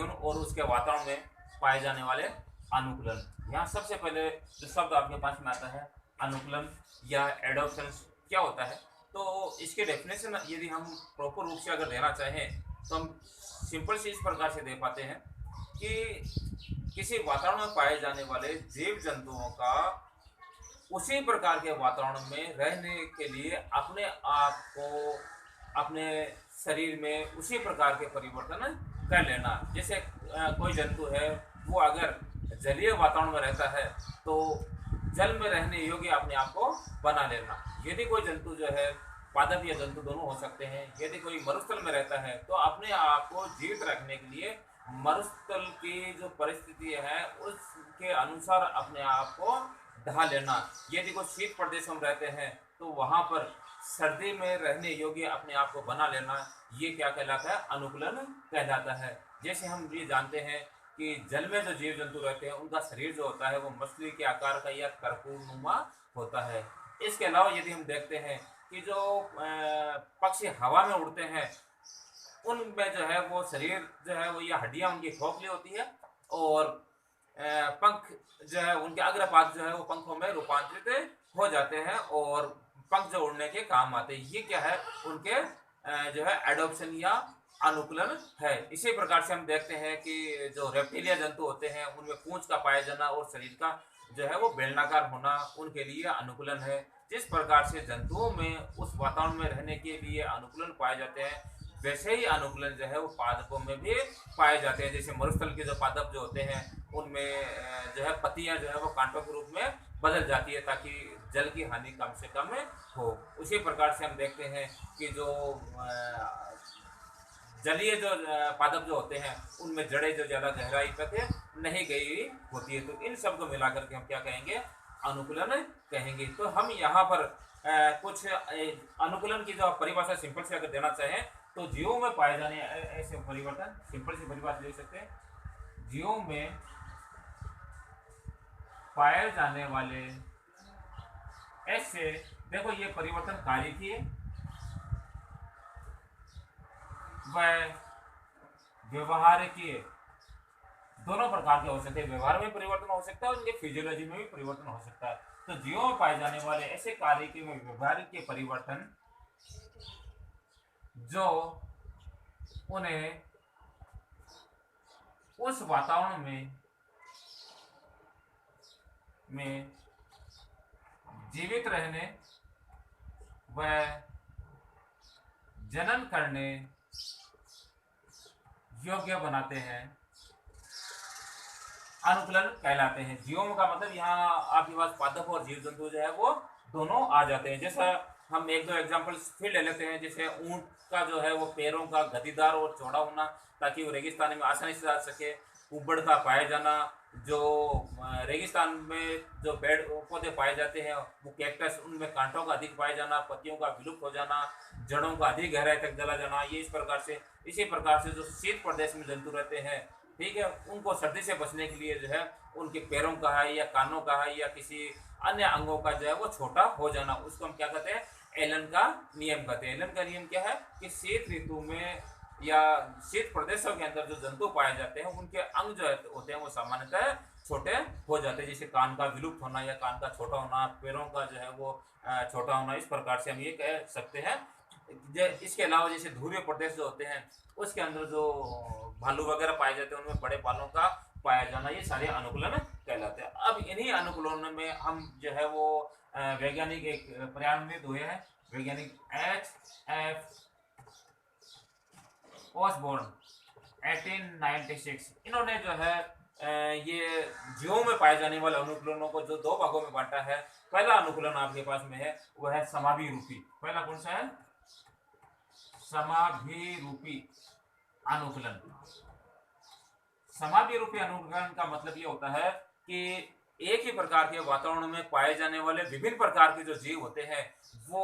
जीवन और उसके वातावरण में पाए जाने वाले अनुकूलन। यहाँ सबसे पहले जो शब्द आपके पास में आता है अनुकूलन या एडॉप्शन क्या होता है, तो इसके डेफिनेशन यदि हम प्रॉपर रूप से अगर देना चाहें तो हम सिंपल से इस प्रकार से दे पाते हैं कि किसी वातावरण में पाए जाने वाले जीव जंतुओं का उसी प्रकार के वातावरण में रहने के लिए अपने आप को अपने शरीर में उसी प्रकार के परिवर्तन कर लेना। जैसे कोई जंतु है वो अगर जलीय वातावरण में रहता है तो जल में रहने योग्य अपने आप को बना लेना। यदि कोई जंतु जो है पादप या जंतु दोनों हो सकते हैं, यदि कोई मरुस्थल में रहता है तो अपने आप को जीवित रखने के लिए मरुस्थल की जो परिस्थिति है उसके अनुसार अपने आप को ढा लेना। यदि कोई शीत प्रदेश में रहते हैं तो वहां पर सर्दी में रहने योग्य अपने आप को बना लेना, ये क्या कहलाता है? अनुकूलन कहलाता है। जैसे हम ये जानते हैं कि जल में जो जीव जंतु रहते हैं उनका शरीर जो होता है वो मछली के आकार का या कर्पूरनुमा होता है। इसके अलावा यदि हम देखते हैं कि जो पक्षी हवा में उड़ते हैं उनमें जो है वो शरीर जो है वो या हड्डियां उनकी खोखली होती है और पंख जो है उनके अग्रपाद जो है वो पंखों में रूपांतरित हो जाते हैं और पंख जो उड़ने के काम आते हैं। ये क्या है? उनके जो है एडॉप्शन या अनुकूलन है। इसी प्रकार से हम देखते हैं कि जो रेप्टिलिया जंतु होते हैं उनमें पूंछ का पाया जाना और शरीर का जो है वो बेलनाकार होना उनके लिए अनुकूलन है। जिस प्रकार से जंतुओं में उस वातावरण में रहने के लिए अनुकूलन पाए जाते हैं, वैसे ही अनुकूलन जो है वो पादपों में भी पाए जाते हैं। जैसे मरुस्थल के जो पादप जो होते हैं उनमें जो है पत्तियां जो है वो कांटों के रूप में बदल जाती है ताकि जल की हानि कम से कम हो। उसी प्रकार से हम देखते हैं कि जो जलीय जो पादप जो होते हैं उनमें जड़ें जो ज़्यादा गहराई तक नहीं गई होती है। तो इन सब को मिला करके हम क्या कहेंगे? अनुकूलन कहेंगे। तो हम यहाँ पर कुछ अनुकूलन की जो परिभाषा सिंपल से अगर देना चाहें तो जीवों में पाए जाने ऐसे परिवर्तन सिंपल सी परिभाषा ले सकते हैं। जीवों में पाए जाने वाले ऐसे, देखो ये परिवर्तन कार्यकीय व व्यवहारिकीय दोनों प्रकार के हो सकते हैं। व्यवहार में परिवर्तन हो सकता है और उनके फिजियोलॉजी में भी परिवर्तन हो सकता है। तो जीवों में पाए जाने वाले ऐसे कार्यकीय व व्यवहारिक परिवर्तन जो उन्हें उस वातावरण में जीवित रहने व जनन करने योग्य बनाते हैं, अनुकूलन कहलाते हैं। जीवों का मतलब यहाँ आपके पास पादप और जीव जंतु जो है वो दोनों आ जाते हैं। जैसा हम एक दो एग्जांपल्स फिर ले लेते हैं। जैसे ऊंट का जो है वो पैरों का गतिदार और चौड़ा होना ताकि वो रेगिस्तान में आसानी से जा सके। ऊबड़ का पाया जाना, जो रेगिस्तान में जो पेड़ पौधे पाए जाते हैं वो कैक्टस, उनमें कांटों का अधिक पाया जाना, पत्तियों का विलुप्त हो जाना, जड़ों का अधिक गहराई तक जला जाना, ये इसी प्रकार से जो शीत प्रदेश में जंतु रहते हैं, ठीक है, उनको सर्दी से बचने के लिए जो है उनके पैरों का है या कानों का है या किसी अन्य अंगों का जो है वो छोटा हो जाना, उसको हम क्या कहते हैं? एलन का नियम कहते हैं। एलन का नियम क्या है कि शीत ऋतु में या शीत प्रदेशों के अंदर जो जंतु पाए जाते हैं उनके अंग जो होते हैं वो सामान्यतः छोटे हो जाते हैं। जैसे कान का विलुप्त होना या कान का छोटा होना, पैरों का जो है वो छोटा होना, इस प्रकार से हम ये कह सकते हैं। इसके अलावा जैसे ध्रुवीय प्रदेश जो होते हैं उसके अंदर जो भालू वगैरह पाए जाते हैं उनमें बड़े बालों का पाया जाना, ये सारे अनुकूलन कहलाते हैं। अब इन्हीं अनुकूलन में हम जो है वो वैज्ञानिक एक प्रयान्वित हुए हैं। वैज्ञानिक H.F. ओसबोर्न 1896, इन्होंने जो है ये जीवों में पाए जाने वाले अनुकूलनों को जो दो भागों में बांटा है। पहला अनुकूलन आपके पास में है वह है समाभिरूपी। पहला कौन सा है? समाभिरूपी अनुकूलन। समाभिरूपी अनुकूलन का मतलब ये होता है कि एक ही प्रकार के वातावरण में पाए जाने वाले विभिन्न प्रकार के जो जीव होते हैं वो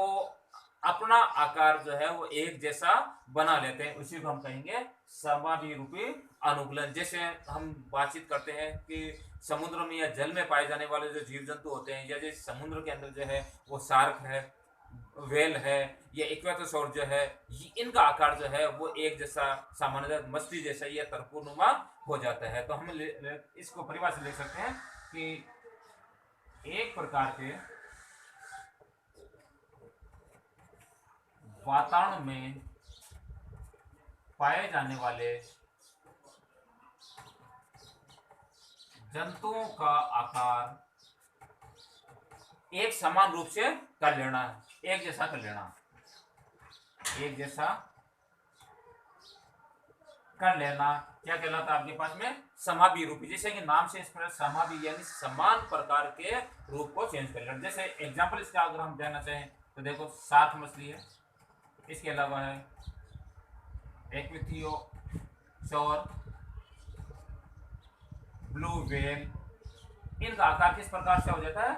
अपना आकार जो है वो एक जैसा बना लेते हैं, उसी को हम कहेंगे समाभिरूपी अनुकूलन। जैसे हम बातचीत करते हैं कि समुद्र में या जल में पाए जाने वाले जो जीव जंतु होते हैं या जैसे समुद्र के अंदर जो है वो शार्क है, वेल है या इक्वेटोसॉर जो है, इनका आकार जो है वो एक जैसा सामान्य मछली जैसा या तरकुनुमा हो जाता है। तो हम इसको परिभाषा लिख सकते हैं कि एक प्रकार के वातावरण में पाए जाने वाले जंतुओं का आकार एक समान रूप से कर लेना, एक जैसा कर लेना, एक जैसा कर लेना क्या कहलाता है आपके पास में? समापी रूपी। जैसे कि नाम से इस पर समापी यानी समान प्रकार के रूप को चेंज कर लेना। जैसे एग्जांपल इसका अगर हम देना चाहें तो देखो सार्क मछली है, इसके अलावा है इक्वेटोसॉर, ब्लू व्हेल, इनका आकार किस प्रकार से हो जाता है?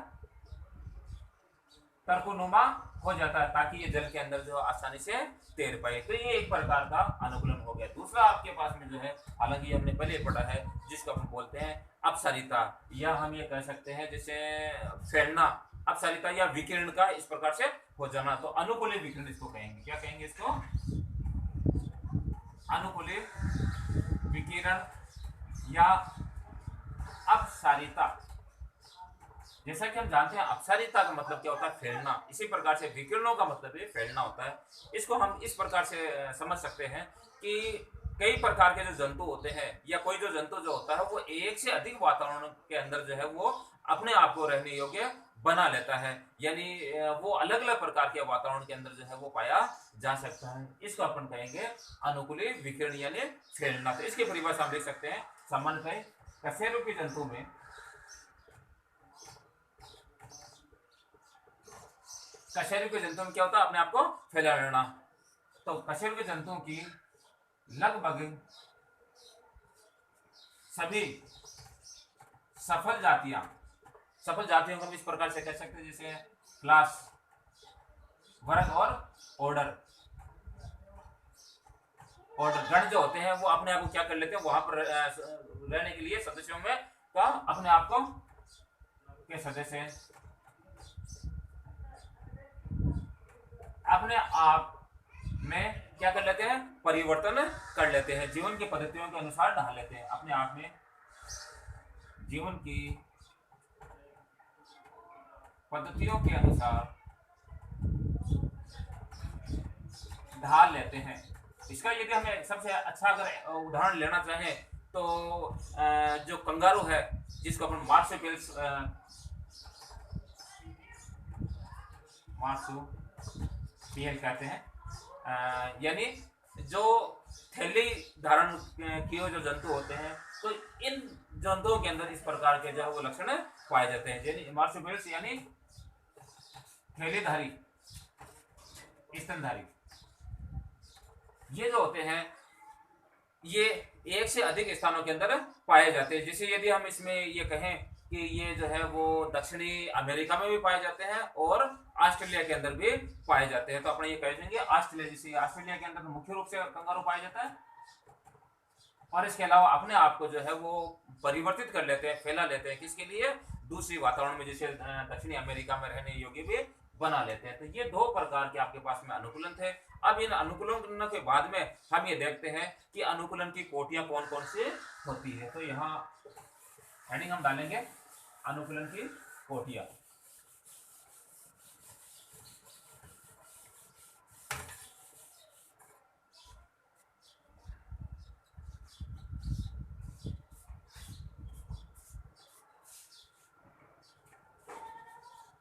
तरकुनुमा हो जाता है, ताकि ये जल के अंदर जो आसानी से तैर पाए। तो ये एक प्रकार का अनुकूलन हो गया। दूसरा आपके पास में जो है, हालांकि हमने पहले पढ़ा है, जिसको हम बोलते हैं अपसरिता, या हम ये कह सकते हैं जैसे फैलना, अपसरिता या विकिरण का इस प्रकार से हो जाना। तो अनुकूलित विकिरण इसको कहेंगे। क्या कहेंगे इसको? अनुकूलित विकिरण या अपसारिता। जैसा कि हम जानते हैं अपसारिता का मतलब क्या होता है? फैलना। इसी प्रकार से विकिरणों का मतलब ये फैलना होता है। इसको हम इस प्रकार से समझ सकते हैं कि कई प्रकार के जो जंतु होते हैं या कोई जो जंतु जो होता है वो एक से अधिक वातावरण के अंदर जो है वो अपने आप को रहने योग्य बना लेता है, यानी वो अलग अलग प्रकार के वातावरण के अंदर जो है वो पाया जा सकता है। इसको अपन कहेंगे अनुकूलित विकिरण यानी फैलना। तो इसकी परिभाषा हम देख सकते हैं सामान्यतः कशेरुकी जंतु में कशेरुकी जंतु में क्या होता है? अपने आप को फैला लेना। तो कशेरुकी जंतुओं की लगभग सभी सफल जातियों को हम इस प्रकार से कह सकते हैं, जैसे क्लास, वर्ग और ऑर्डर। गण जो होते हैं वो अपने आप को क्या कर लेते हैं? वहां पर रहने के लिए सदस्यों में का अपने आप को के सदस्य अपने आप में क्या कर लेते हैं? परिवर्तन कर लेते हैं, जीवन की पद्धतियों के अनुसार ढाल लेते हैं, अपने आप में जीवन की पद्धतियों के अनुसार ढाल लेते हैं। इसका यदि हमें सबसे अच्छा अगर उदाहरण लेना चाहें तो जो कंगारू है, जिसको अपन मार्सुपियल्स कहते हैं, यानी जो थैली धारण किए जो जंतु होते हैं, तो इन जंतुओं के अंदर इस प्रकार के जो है वो लक्षण पाए जाते हैं। यानी मार्सुपियल्स यानी थैलीधारी, स्तनधारी, ये जो होते हैं ये एक से अधिक स्थानों के अंदर पाए जाते हैं। जैसे यदि हम इसमें ये कहें कि ये जो है वो दक्षिणी अमेरिका में भी पाए जाते हैं और ऑस्ट्रेलिया के अंदर भी पाए जाते हैं। तो अपने ये कह देंगे ऑस्ट्रेलिया, जैसे ऑस्ट्रेलिया के अंदर मुख्य रूप से कंगारू पाया जाता है, और इसके अलावा अपने आप को जो है वो परिवर्तित कर लेते हैं, फैला लेते हैं, किसके लिए? दूसरी वातावरण में, जैसे दक्षिणी अमेरिका में रहने योग्य भी बना लेते हैं। तो ये दो प्रकार के आपके पास में अनुकूलन थे। अब इन अनुकूलन के बाद में हम ये देखते हैं कि अनुकूलन की कोटियां कौन कौन सी होती है। तो यहाँ हेडिंग हम डालेंगे अनुकूलन की कोटियां।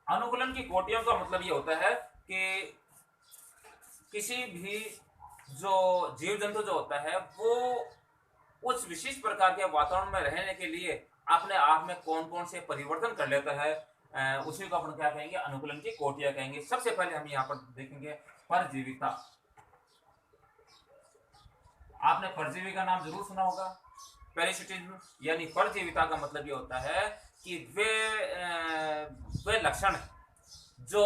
अनुकूलन की कोटियों का मतलब ये होता है कि किसी भी जो जीव जंतु जो होता है वो उस विशिष्ट प्रकार के वातावरण में रहने के लिए अपने आप में कौन कौन से परिवर्तन कर लेता है, उसी को अपन क्या कहेंगे? अनुकूलन की कोटियां कहेंगे। सबसे पहले हम यहाँ पर देखेंगे परजीविता। आपने परजीवी का नाम जरूर सुना होगा, पैरासिटिज्म। यानी परजीविता का मतलब ये होता है कि वे लक्षण जो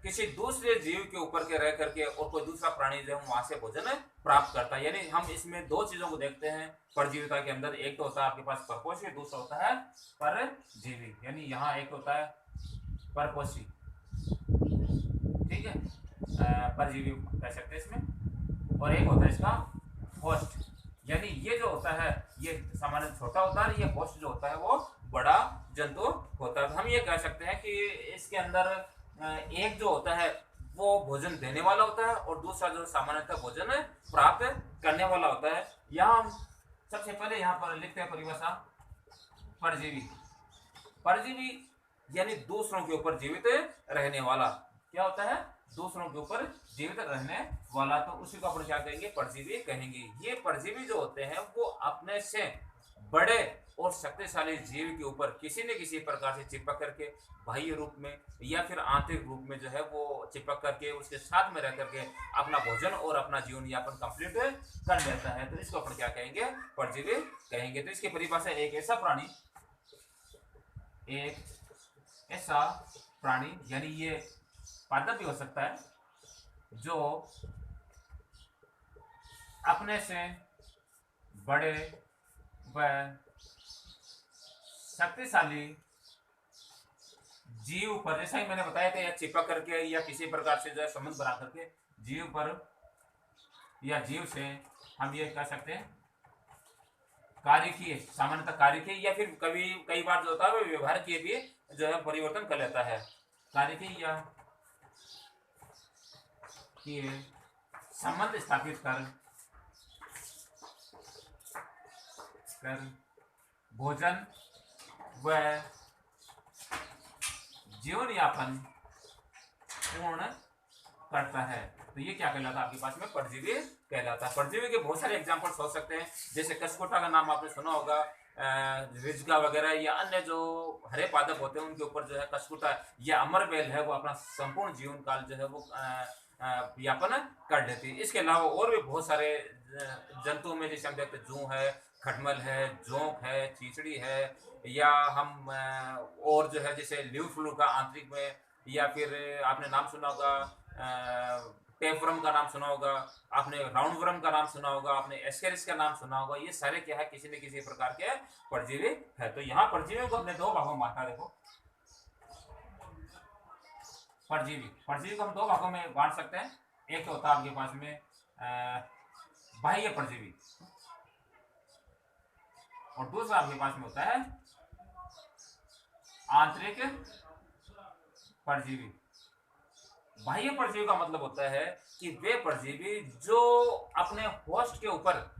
किसी दूसरे जीव के ऊपर के रह करके और कोई दूसरा प्राणी जो है वहां से भोजन प्राप्त करता है। यानी हम इसमें दो चीजों को देखते हैं परजीविता के अंदर। एक तो होता है आपके पास परपोषी, दूसरा होता है परजीवी। यानी यहाँ एक होता है परपोषी ठीक है, परजीवी कह सकते हैं इसमें। और एक होता है इसका होस्ट, यानी ये जो होता है ये सामान्य छोटा होता है, ये होस्ट जो होता है वो बड़ा जंतु होता है। तो हम ये कह सकते हैं कि इसके अंदर एक जो होता है वो भोजन देने वाला होता है और दूसरा जो सामान्यतः भोजन प्राप्त करने वाला होता है। यहाँ हम सबसे पहले यहाँ पर लिखते हैं परिभाषा, परजीवी। परजीवी यानी दूसरों के ऊपर जीवित रहने वाला। क्या होता है? दूसरों के ऊपर जीवित रहने वाला, तो उसी को अपन क्या कहेंगे? परजीवी कहेंगे। ये परजीवी जो होते हैं वो अपने से बड़े और शक्तिशाली जीव के ऊपर किसी न किसी प्रकार से चिपक करके बाह्य रूप में या फिर आंतरिक रूप में जो है वो चिपक करके उसके साथ में रह करके अपना भोजन और अपना जीवन यापन कंप्लीट कर लेता है। तो इसको अपन क्या कहेंगे? परजीवी कहेंगे। तो इसकी परिभाषा एक ऐसा प्राणी यानी ये पादप भी हो सकता है जो अपने से बड़े व शक्तिशाली जीव पर, जैसा ही मैंने बताया था, या चिपक करके या किसी प्रकार से जो है संबंध बना करके जीव पर या जीव से हम ये कह सकते हैं कार्यकीय, सामान्यतः कार्यकीय या फिर कई बार जो होता है वो व्यवहार के भी जो है परिवर्तन कर लेता है। कार्यकीय या संबंध स्थापित कर भोजन व जीवन यापन पूर्ण करता है। तो ये क्या कहलाता है? आपके पास में परजीवी कहलाता है। परजीवी के बहुत सारे एग्जांपल्स हो सकते हैं, जैसे कसकोटा का नाम आपने सुना होगा, रिजगा वगैरह या अन्य जो हरे पादप होते हैं उनके ऊपर जो है कसकुटा या अमरबेल है वो अपना संपूर्ण जीवन काल जो है वो यापन कर लेती है। इसके अलावा और भी बहुत सारे जंतुओं में जैसे हम देखते हैं जूं है, खटमल है, जोंक है, चीचड़ी है, या हम और जो है जैसे ल्यू फ्लू का आंतरिक में, या फिर आपने नाम सुना होगा टेपवर्म का नाम सुना होगा, आपने राउंड वर्म का नाम सुना होगा, आपने एस्केरिस का नाम सुना होगा। ये सारे क्या है? किसी न किसी प्रकार के परजीवी है। तो यहाँ परजीवियों को हमने दो भागों में बांटा। देखो परजीवी को हम दो भागों में बांट सकते हैं। एक तो होता है आपके पास में बाह्य परजीवी और दूसरा आपके पास में होता है आंतरिक परजीवी। बाह्य परजीवी का मतलब होता है कि वे परजीवी जो अपने होस्ट के ऊपर,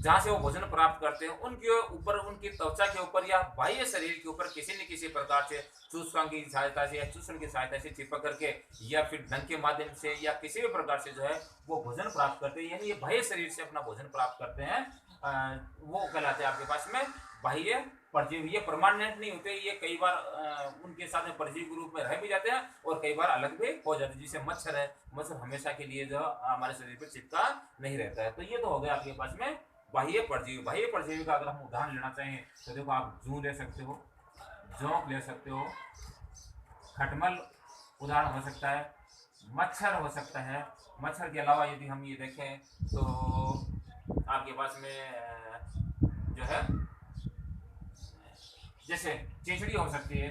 जहां से वो भोजन प्राप्त करते हैं, उनके ऊपर, उनकी त्वचा के ऊपर या बाह्य शरीर के ऊपर किसी न किसी प्रकार से चूसकांग की सहायता से या चूसन की सहायता से चिपक करके या फिर ढंग के माध्यम से या किसी भी प्रकार से जो है वो भोजन प्राप्त करते हैं, यानी ये बाह्य शरीर से अपना भोजन प्राप्त करते हैं, वो कहलाते हैं आपके पास में बाह्य परजीवी। ये परमानेंट नहीं होते, ये कई बार उनके साथ में परजीवी के रूप में रह भी जाते हैं और कई बार अलग भी हो जाते हैं। जैसे मच्छर है, मच्छर हमेशा के लिए जो हमारे शरीर पर चिपका नहीं रहता है। तो ये तो हो गया आपके पास में बाह्य परजीवी। बाह्य परजीवी का अगर हम उदाहरण लेना चाहें तो देखो आप जूं ले सकते हो, जोंक ले सकते हो, खटमल उदाहरण हो सकता है, मच्छर हो सकता है। मच्छर के अलावा यदि हम ये देखें तो आपके पास में जो है जैसे चीचड़ी हो सकती है।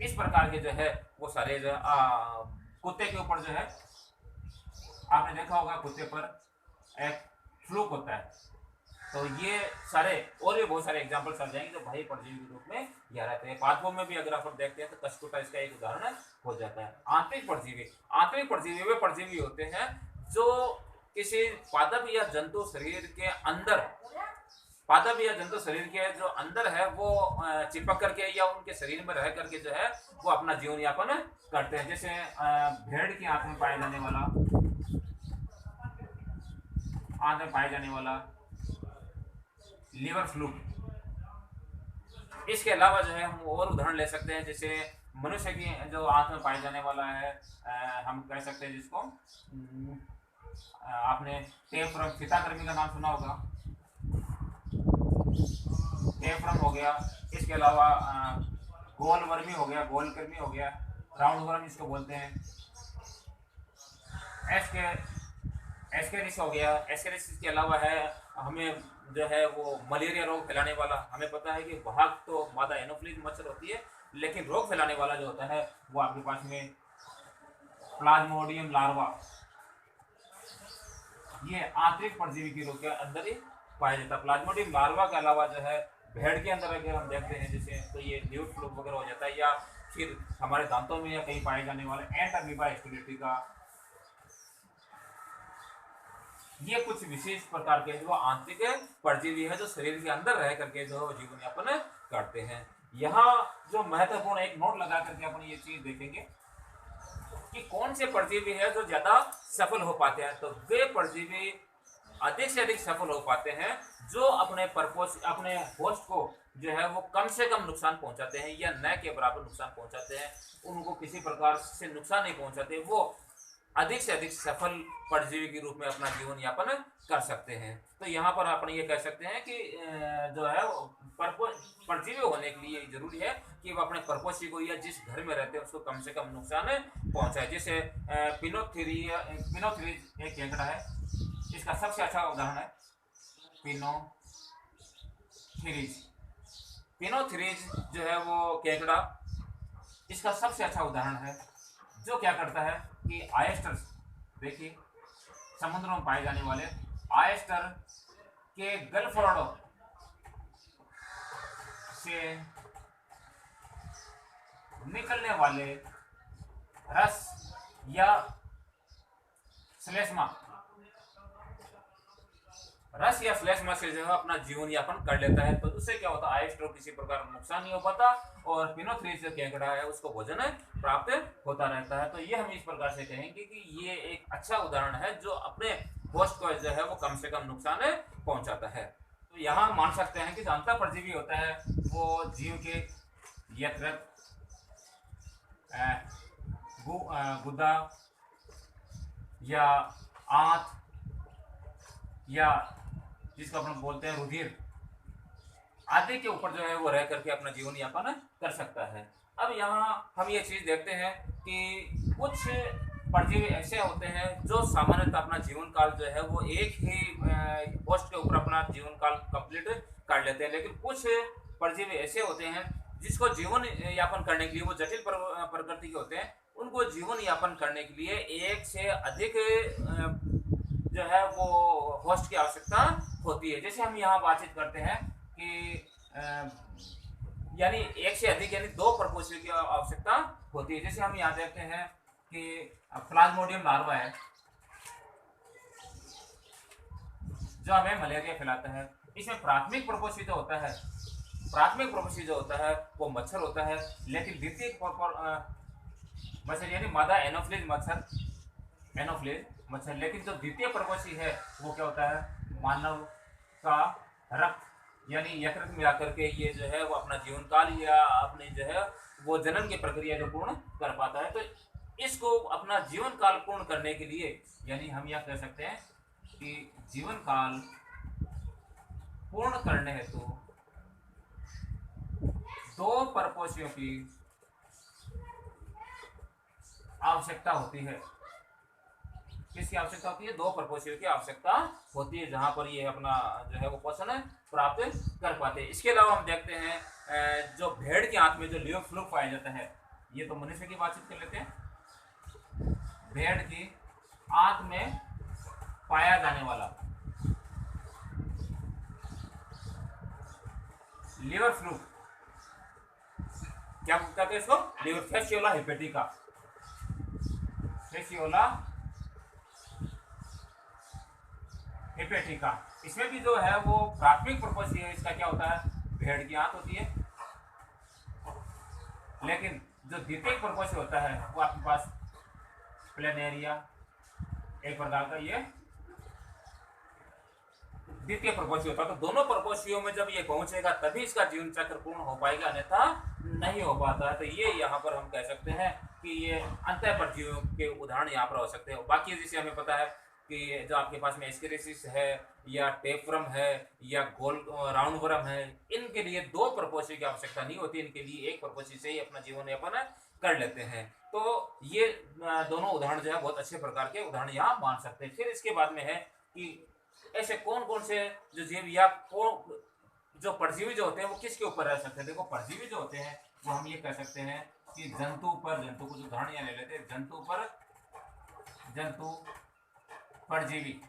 इस प्रकार के जो है वो सारे जो कुत्ते के ऊपर जो है आपने देखा होगा कुत्ते पर एक फ्लूक होता है। तो ये सारे और भी बहुत सारे एग्जांपल्स आ जाएंगे जो बाह्य परजीवी के रूप में यह रहते हैं। पादपों में भी अगर आप देखते हैं तो कसकुटा इसका एक उदाहरण हो जाता है। आंतरिक परजीवी वे परजीवी होते हैं जो किसी पादप या जंतु शरीर के अंदर, पादप या जंतु शरीर के जो अंदर है वो चिपक करके या उनके शरीर में रह करके जो है वो अपना जीवन यापन करते हैं। जैसे भेड़ की आंत में पाया जाने वाला लीवर फ्लूक। इसके अलावा जो है हम और उदाहरण ले सकते हैं, जैसे मनुष्य की जो आंत में पाया जाने वाला है, हम कह सकते हैं जिसको आपने टेपवर्म, फीताकृमि का नाम सुना होगा, टेपवर्म हो गया। इसके अलावा गोलवर्मी हो गया, गोलकृमि हो गया, राउंड वर्म इसको बोलते हैं, एस्केरिस हो गया। एस्केरिस के अलावा है हमें जो है वो मलेरिया रोग फैलाने वाला, हमें पता है कि वाहक तो मादा एनोफिलीज मच्छर होती है, लेकिन रोग फैलाने वाला जो होता है वो आपके पास में प्लाज्मोडियम लार्वा, ये आंतरिक परजीवी के रूप के अंदर ही पाया जाता है। प्लाज्मोडियम लार्वा के अलावा जो है भेड़ के अंदर अगर हम देखते हैं जैसे, तो ये ल्यूट फ्लूक वगैरह हो जाता है, या फिर हमारे दांतों में या कहीं पाए जाने वाले एंट अमीबा स्टेलेटिका, ये कुछ विशेष प्रकार के जो आंतरिक परजीवी है जो शरीर के अंदर रह करके जो जीवन यापन करते हैं। यहाँ जो महत्वपूर्ण एक नोट लगा करके अपन ये चीज देखेंगे कि कौन से परजीवी है जो ज्यादा सफल हो पाते हैं। तो वे परजीवी अधिक से अधिक सफल हो पाते हैं जो अपने होस्ट को जो है वो कम से कम नुकसान पहुंचाते हैं या न के बराबर नुकसान पहुंचाते हैं, उनको किसी प्रकार से नुकसान नहीं पहुंचाते, वो अधिक से अधिक सफल परजीवी के रूप में अपना जीवन यापन कर सकते हैं। तो यहाँ पर अपन ये कह सकते हैं कि जो है परजीवी होने के लिए जरूरी है कि वो अपने परपोषी को या जिस घर में रहते हैं उसको कम से कम नुकसान पहुंचाए। जैसे पिनोथेरिज एक केकड़ा है, इसका सबसे अच्छा उदाहरण है पिनोथेरिज जो है वो केकड़ा, इसका सबसे अच्छा उदाहरण है जो क्या करता है कि आयस्टर, देखिए समुद्रों में पाए जाने वाले आयस्टर के गलफोर्डो से निकलने वाले रस या श्लेष्मा से जो है अपना जीवन यापन कर लेता है। तो उससे क्या होता है, आयस्टर को किसी प्रकार नुकसान नहीं हो पाता और पिनोथेरिज जो केकड़ा है उसको भोजन प्राप्त होता रहता है। तो ये हम इस प्रकार से कहेंगे कि ये एक अच्छा उदाहरण है जो अपने होस्ट को जो है वो कम से कम नुकसान पहुंचाता है। तो यहाँ मान सकते हैं कि जो अंतः परजीवी होता है वो जीव के यकृत, गुदा या आंत या जिसको अपन बोलते हैं रुधिर आदि के ऊपर जो है वो रह करके अपना जीवन यापन कर सकता है। अब यहाँ हम ये चीज देखते हैं कि कुछ परजीवी ऐसे होते हैं जो सामान्यतः अपना जीवन काल जो है वो एक ही पोस्ट के ऊपर अपना जीवन काल कंप्लीट कर लेते हैं, लेकिन कुछ परजीवी ऐसे होते हैं जिसको जीवन यापन करने के लिए वो जटिल प्रकृति के होते हैं, उनको जीवन यापन करने के लिए एक से अधिक जो है वो होस्ट की आवश्यकता होती है। जैसे हम यहाँ बातचीत करते हैं कि यानी एक से अधिक यानी दो परपोषियों की आवश्यकता होती है। जैसे हम यहाँ देखते हैं कि प्लाज्मोडियम लार्वा है जो हमें मलेरिया फैलाता है। इसमें प्राथमिक प्रपोषी जो होता है वो मच्छर होता है, लेकिन द्वितीय मच्छर यानी मादा एनोफ्लिज मच्छर, लेकिन जो द्वितीय प्रकोष्ठी है वो क्या होता है, मानव का रक्त यानी यकृत में आकर के ये जो है वो अपना जीवन काल या अपने जो है वो जनन की प्रक्रिया जो पूर्ण कर पाता है। तो इसको अपना जीवन काल पूर्ण करने के लिए यानी हम यह कह सकते हैं कि जीवन काल पूर्ण करने हेतु दो परपोषियों की आवश्यकता होती है। किसकी आवश्यकता होती है? दो परपोषियों की आवश्यकता होती है, जहां पर ये अपना जो है वो पोषण प्राप्त कर पाते हैं। इसके अलावा हम देखते हैं जो भेड़ के आंत में जो लिवर फ्लूक पाया जाता है, ये तो मनुष्य की बातचीत कर लेते हैं। भेड़ की आंत में पाया जाने वाला लिवर फ्लूक, क्या कहते हैं इसको? Liver Fasciola hepatica, hepatica. इसमें भी जो है वो प्राथमिक प्रपोषी है। इसका क्या होता है? भेड़ की आंत होती है, लेकिन जो द्वितीय प्रपोषी होता है वो आपके पास प्लेनेरिया एक प्रकार का ये द्वितीय प्रपोषी होता है। तो दोनों प्रपोषियों में जब ये पहुंचेगा तभी इसका जीवन चक्र पूर्ण हो पाएगा, अन्यथा नहीं हो पाता है। तो ये यहाँ पर हम कह सकते हैं कि ये अंतः परजीवियों के उदाहरण यहाँ पर हो सकते हैं। बाकी जैसे हमें पता है कि जो आपके पास में एस्केरिसिस है या टेपवर्म है या राउंड वर्म है, इनके लिए दो प्रपोषी की आवश्यकता नहीं होती, इनके लिए एक प्रपोषी से ही अपना जीवन यापन कर लेते हैं। तो ये दोनों उदाहरण जो है बहुत अच्छे प्रकार के उदाहरण यहाँ मान सकते हैं। फिर इसके बाद में है कि ऐसे कौन कौन से जो जीव या जो परजीवी जो होते हैं वो किसके ऊपर रह सकते हैं। देखो परजीवी जो होते हैं वो हम ये कह सकते हैं कि जंतु को जो उदाहरण यहाँ ले लेते हैं, जंतु पर जंतु परजीवी,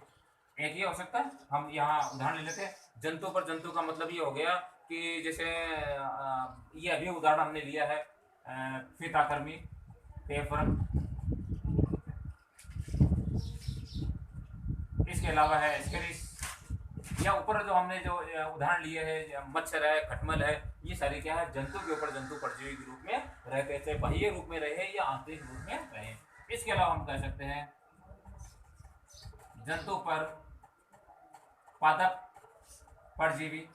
एक ही हो सकता है। हम यहाँ उदाहरण ले लेते हैं। जंतु पर जंतु का मतलब ये हो गया कि जैसे ये अभी उदाहरण हमने लिया है फीताकृमि, पेपरम, इसके अलावा है एस्केरिस, या ऊपर जो हमने जो उदाहरण लिए हैं मच्छर है, खटमल है, ये सारे क्या है, जंतु के ऊपर जंतु परजीवी के रूप में रहते हैं, चाहे बाह्य रूप में रहे या आंतरिक रूप में रहे। इसके अलावा हम कह सकते हैं जंतु पर पादप परजीवी।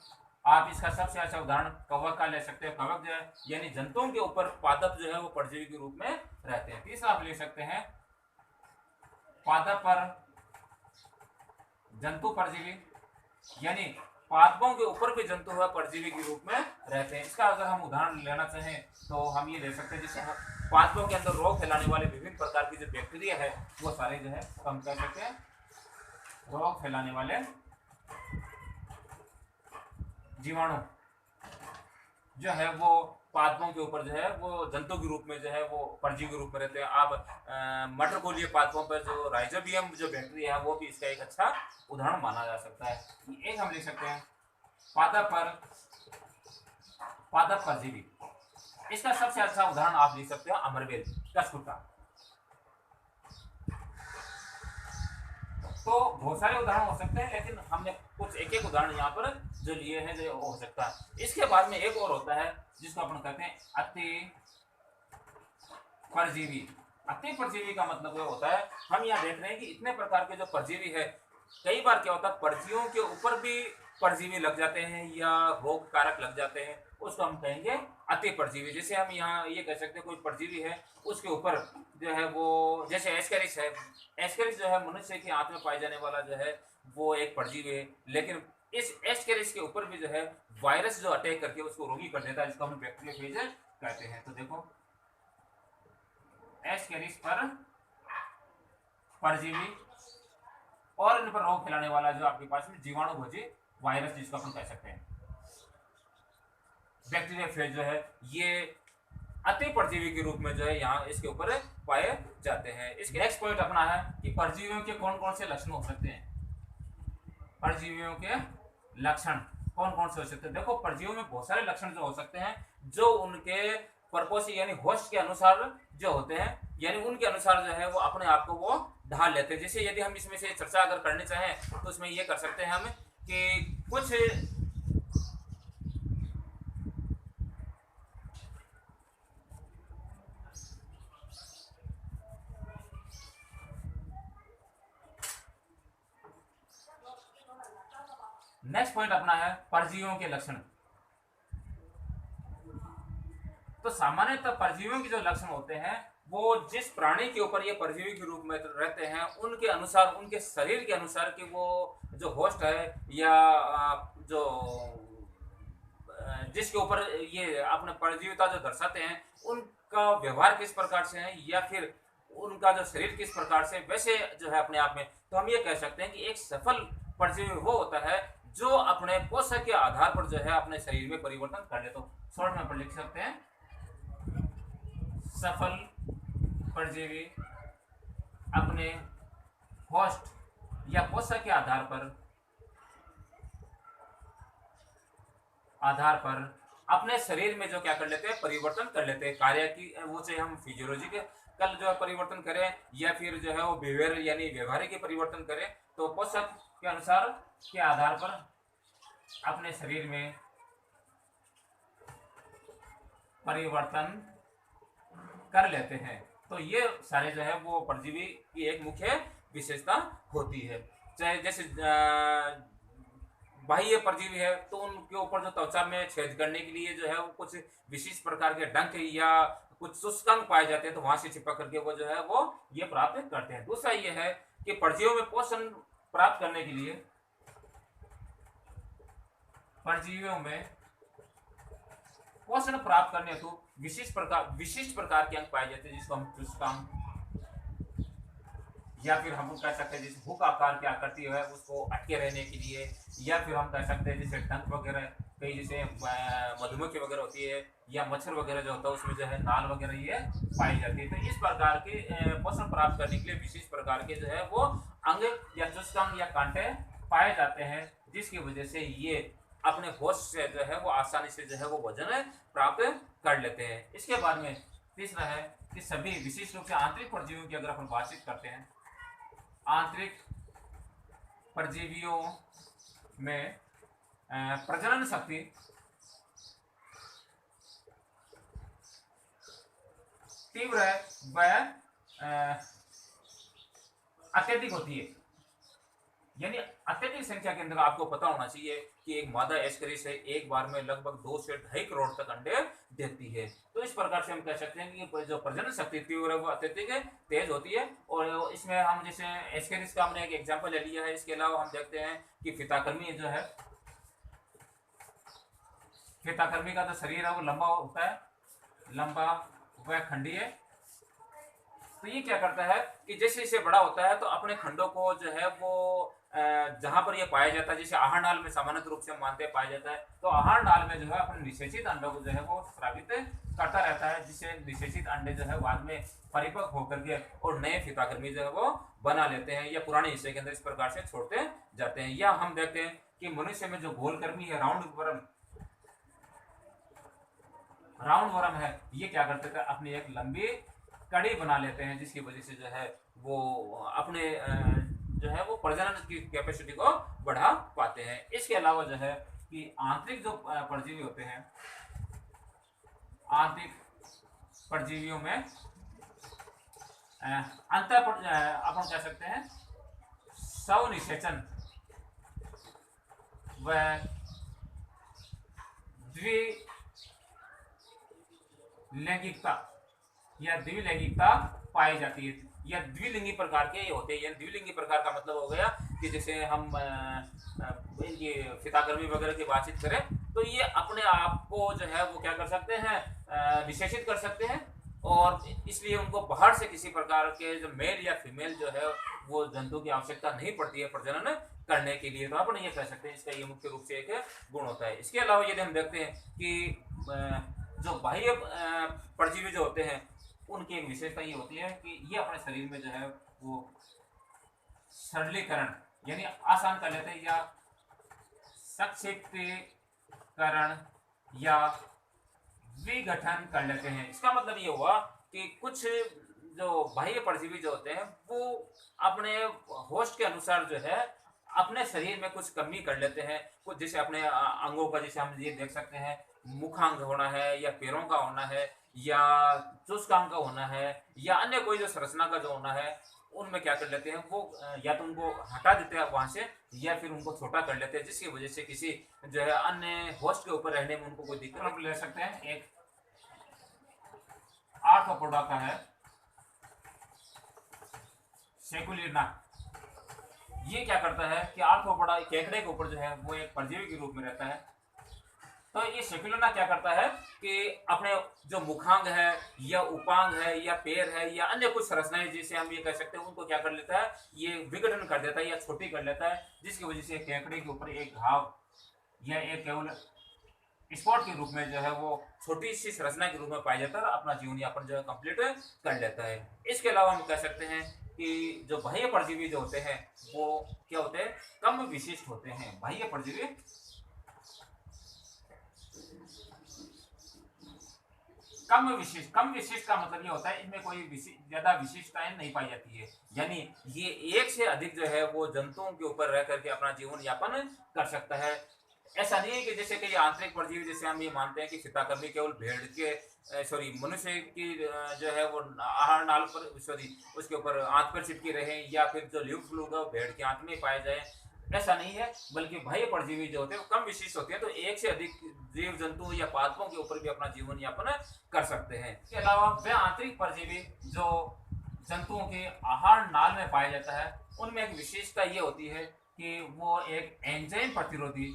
आप इसका सबसे अच्छा उदाहरण कवक का ले सकते हैं। कवक जो है यानी जंतुओं के ऊपर पादप जो है वो परजीवी के रूप में रहते हैं। तीसरा आप ले सकते हैं पादप पर जंतु परजीवी, यानी पादपों के ऊपर भी जंतु है परजीवी के रूप में रहते हैं। इसका अगर हम उदाहरण लेना चाहें तो हम ये ले सकते हैं, जैसे पादपों के अंदर रोग फैलाने वाले विभिन्न प्रकार की जो बैक्टीरिया है वो सारे जो है हम कह सकते हैं रोग फैलाने वाले जीवाणु जो है वो पादपों के ऊपर जो है वो जंतु के रूप में जो है वो परजीवी के रूप में रहते हैं। आप मटर को लिए पादपों पर जो राइजोबियम जो बैक्टीरिया है वो भी इसका एक अच्छा उदाहरण माना जा सकता है। एक हम लिख सकते हैं पादप परजीवी। इसका सबसे अच्छा उदाहरण आप लिख सकते हैं अमरवेल, कसकुटा। तो बहुत सारे उदाहरण हो सकते हैं, लेकिन हमने कुछ एक एक उदाहरण यहाँ पर जो लिए हैं जो हो सकता है। इसके बाद में एक और होता है जिसको अपन कहते हैं अति परजीवी। अति परजीवी का मतलब ये होता है, हम यहाँ देख रहे हैं कि इतने प्रकार के जो परजीवी है, कई बार क्या होता है परजीवियों के ऊपर भी परजीवी लग जाते हैं या रोग कारक लग जाते हैं, उसको हम कहेंगे अति परजीवी। जैसे हम यहाँ ये कह सकते हैं कोई परजीवी है उसके ऊपर जो है वो, जैसे एस्केरिस है, एस्केरिस जो है मनुष्य की आंत में पाए जाने वाला जो है वो एक परजीवी है, लेकिन इस एस्केरिस के ऊपर भी जो है वायरस जो अटैक करके उसको रोगी कर देता है, जिसको हम बैक्टीरियोफेज कहते हैं। तो देखो एस्केरिस पर परजीवी और इन पर रोग फैलाने वाला जो आपके पास में जीवाणु भोजी वायरस जिसको अपन कह सकते हैं बैक्टीरियोफेज जो है, ये अति परजीवी के रूप में जो है यहाँ इसके ऊपर पाए जाते हैं। इसके नेक्स्ट पॉइंट अपना है कि परजीवियों के कौन कौन से लक्षण हो सकते हैं। परजीवियों के लक्षण कौन कौन से हो सकते हैं। देखो परजीवियों में बहुत सारे लक्षण जो हो सकते हैं जो उनके पर्पस यानी होस्ट के अनुसार जो होते हैं, यानी उनके अनुसार जो है वो अपने आप को वो ढाल लेते हैं। जैसे यदि हम इसमें से चर्चा अगर करनी चाहें तो इसमें ये कर सकते हैं हम कि कुछ नेक्स्ट पॉइंट अपना है परजीवियों के लक्षण। तो सामान्यतः परजीवियों के जो लक्षण होते हैं वो जिस प्राणी के ऊपर ये परजीवी के रूप में रहते हैं उनके अनुसार, उनके शरीर के अनुसार कि वो जो होस्ट है या जो जिसके ऊपर ये अपने परजीविता जो दर्शाते हैं उनका व्यवहार किस प्रकार से है या फिर उनका जो शरीर किस प्रकार से, वैसे जो है अपने आप में। तो हम ये कह सकते हैं कि एक सफल परजीवी वो होता है जो अपने पोषक के आधार पर जो है अपने शरीर में परिवर्तन कर ले। तो शॉर्ट में लिख सकते हैं सफल परजीवी अपने होस्ट या पोषक के आधार पर अपने शरीर में जो क्या कर लेते हैं परिवर्तन कर लेते हैं। कार्य की वो चाहे हम फिजियोलॉजी के कल जो है परिवर्तन करें या फिर जो है वो बिहेवियर यानी व्यवहारिक के परिवर्तन करें, तो पोषक के अनुसार के आधार पर अपने शरीर में परिवर्तन कर लेते हैं। तो ये सारे जो है वो परजीवी की एक मुख्य विशेषता होती है। चाहे जैसे बाह्य परजीवी है तो उनके ऊपर जो त्वचा में छेद करने के लिए जो है वो कुछ विशेष प्रकार के डंक या कुछ शुष्कांग पाए जाते हैं, तो वहां से चिपक करके वो जो है वो ये प्राप्त करते हैं। दूसरा ये है कि परजीवियों में पोषण प्राप्त करने के लिए परजीवियों में पोषण प्राप्त करने हेतु विशिष्ट प्रकार के अंग पाए जाते हैं जिसको हम शुष्कांग या फिर हम कह सकते हैं जैसे हुक आकार की आकृति है उसको अटके रहने के लिए, या फिर हम कह सकते हैं जैसे डंक वगैरह, कई जैसे मधुमक्खी वगैरह होती है या मच्छर वगैरह जो होता है उसमें जो है नाल वगैरह ये पाई जाती है। तो इस प्रकार के पोषण प्राप्त करने के लिए विशेष प्रकार के जो है वो अंग या चुस्टांग या कांटे पाए जाते हैं, जिसकी वजह से ये अपने होश से जो है वो आसानी से जो है वो भोजन प्राप्त कर लेते हैं। इसके बाद में तीसरा है कि सभी विशेष रूप से आंतरिक परजीवियों की अगर अपन बातचीत करते हैं, आंतरिक परजीवियों में प्रजनन शक्ति तीव्र व अत्यधिक होती है। यानी अत्यधिक संख्या के अंदर आपको पता होना चाहिए कि एक मादा एस्करिस है एक बार में लगभग 2 से 2.5 करोड़ तक अंडे देती है। तो इस प्रकार से हम कह सकते हैं कि जो प्रजनन शक्ति तीव्र है वो अत्यधिक तेज होती है। और इसमें हम जैसे एस्करिस का हमने एक एग्जांपल ले लिया है, इसके अलावा हम देखते हैं कि फिताकर्मी जो है, फिताकर्मी का जो शरीर है वो लंबा होता है, लंबा व खंडीय। तो ये क्या करता है कि जैसे जैसे बड़ा होता है तो अपने खंडों को जो है वो जहां पर ये पाया जाता है, जैसे आहार नाल में सामान्य रूप से हम मानते हैं पाया जाता है, तो आहार नाल में जो है अपने निषेचित अंडों को जो है वो स्रावित करता रहता है, जिससे निषेचित अंडे जो है बाद में परिपक्व होकर के और नए फिताकर्मी जो है वो बना लेते हैं या पुराने हिस्से के अंदर इस प्रकार से छोड़ते जाते हैं। या हम देखते हैं कि मनुष्य में जो गोलकर्मी है, राउंड वर्म है, ये क्या करते थे अपनी एक लंबी कड़ी बना लेते हैं, जिसकी वजह से जो है वो अपने जो है वो प्रजनन की कैपेसिटी को बढ़ा पाते हैं। इसके अलावा जो है कि आंतरिक जो परजीवी होते हैं, आंतरिक परजीवियों में अंतर अपन कह सकते हैं स्वनिषेचन व द्विलैंगिकता या द्विलैंगिकता पाई जाती है, या द्विलिंगी प्रकार के ये होते हैं। या द्विलिंगी प्रकार का मतलब हो गया कि जैसे हम ये फिताकर्मी वगैरह की बातचीत करें तो ये अपने आप को जो है वो क्या कर सकते हैं, विशेषित कर सकते हैं, और इसलिए उनको बाहर से किसी प्रकार के जो मेल या फीमेल जो है वो जंतु की आवश्यकता नहीं पड़ती है प्रजनन करने के लिए। तो अपन ये कह सकते हैं इसका ये मुख्य रूप से एक गुण होता है। इसके अलावा यदि हम देखते हैं कि जो बाह्य परजीवी जो होते हैं उनकी एक विशेषता ये होती है कि ये अपने शरीर में जो है वो सरलीकरण यानी आसान कर लेते हैं, या संक्षिप्तीकरण या विघटन कर लेते हैं। इसका मतलब ये हुआ कि कुछ जो बाह्य परजीवी जो होते हैं वो अपने होस्ट के अनुसार जो है अपने शरीर में कुछ कमी कर लेते हैं। कुछ जैसे अपने अंगों का, जैसे हम ये देख सकते हैं मुखांग होना है या पैरों का होना है या चुस्कांग का होना है या अन्य कोई जो संरचना का जो होना है, उनमें क्या कर लेते हैं वो या तो उनको हटा देते हैं वहां से या फिर उनको छोटा कर लेते हैं, जिसकी वजह से किसी जो है अन्य होस्ट के ऊपर रहने में उनको कोई दिक्कत। हम ले सकते हैं एक आर्थ्रोपोडा का है सेकुलिना। ये क्या करता है कि आर्थ्रोपोडा केकड़े के ऊपर जो है वो एक परजीवी के रूप में रहता है। तो ये सेकुलिना क्या करता है कि अपने जो मुखांग है या उपांग है या पैर है या अन्य कुछ संरचनाएं जिसे हम ये कह सकते हैं उनको क्या कर लेता है, ये विघटन कर देता है या छोटी कर लेता है, जिसकी वजह से केकड़े के ऊपर एक घाव या एक केवल स्पॉट के रूप में जो है वो छोटी सी संरचना के रूप में पाया जाता है और अपना जीवन यापन जो है कंप्लीट कर लेता है। इसके अलावा हम कह सकते हैं कि जो बाह्य परजीवी जो होते हैं वो क्या होते हैं, कम विशिष्ट होते हैं। बाह्य परजीवी कम विशिष्ट का मतलब ये होता है इनमें कोई ज्यादा विशिष्टताएं नहीं पाई जाती है, यानी ये एक से अधिक जो है वो जंतुओं के ऊपर रह करके अपना जीवन यापन कर सकता है। ऐसा नहीं है कि जैसे कि आंतरिक परजीवी जैसे हम ये मानते हैं कि फिताकर्मी केवल भेड़ के मनुष्य की जो है वो आहार नाल पर उसके ऊपर आंत पर चिपकी रहे या फिर जो ल्यूक फ्लूक है भेड़ के आंत में पाया जाए, ऐसा नहीं है। बल्कि बाह्य परजीवी जो होते हैं वो कम विशिष्ट होते हैं, तो एक से अधिक जीव जंतु या पादपों के ऊपर भी अपना जीवन यापन कर सकते हैं। इसके अलावा वे आंतरिक परजीवी जो जंतुओं के आहार नाल में पाया जाता है उनमें एक विशेषता ये होती है कि वो एक एंजाइम प्रतिरोधी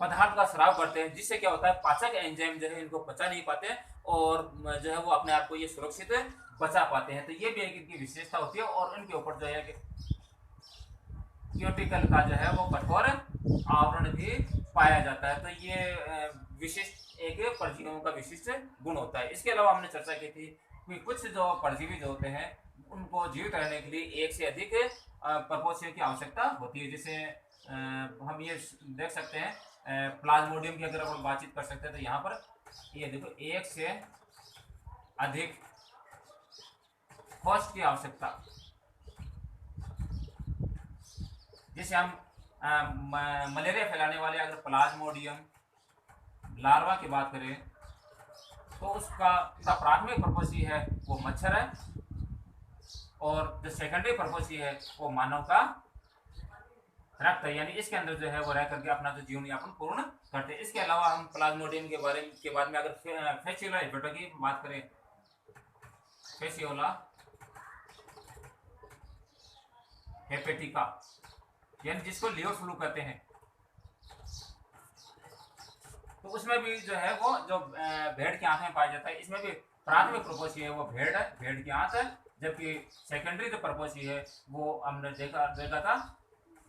पदार्थ का स्राव करते हैं, जिससे क्या होता है पाचक एंजाइम जो है इनको पचा नहीं पाते और जो है वो अपने आप को ये सुरक्षित बचा पाते हैं। तो ये भी एक इनकी विशेषता होती है और इनके ऊपर जो है कि क्यूटिकल का जो है वो कठोर आवरण भी पाया जाता है। तो ये विशिष्ट एक परजीवियों का विशिष्ट गुण होता है। इसके अलावा हमने चर्चा की थी कि कुछ जो परजीवी जो होते हैं उनको जीवित रहने के लिए एक से अधिक प्रपोषियों की आवश्यकता होती है। जैसे हम ये देख सकते हैं प्लाज्मोडियम की अगर हम बातचीत कर सकते हैं तो यहाँ पर ये देखो एक से अधिक होस्ट की आवश्यकता। जैसे हम मलेरिया फैलाने वाले अगर प्लाज्मोडियम लार्वा की बात करें तो उसका प्राथमिक पर्पस ही है वो मच्छर है और जो सेकेंडरी पर्पस ही है वो मानव का रक्त है, यानी इसके अंदर जो है वो रह करके अपना जो जीवन यापन पूर्ण करते हैं। इसके अलावा हम प्लाज्मोडियम के बारे के बाद में अगर फैसियोला हेपेटा की बात करें, फैसियोला हेपेटिका यानी जिसको लिवर फ्लू कहते हैं, तो उसमें भी जो है वो जो भेड़ की आंख में पाया जाता है, इसमें भी प्राथमिक प्रपोषी है वो भेड़ है, भेड़ की आंख है, जबकि सेकेंडरी जो प्रपोषी है वो हमने देखा था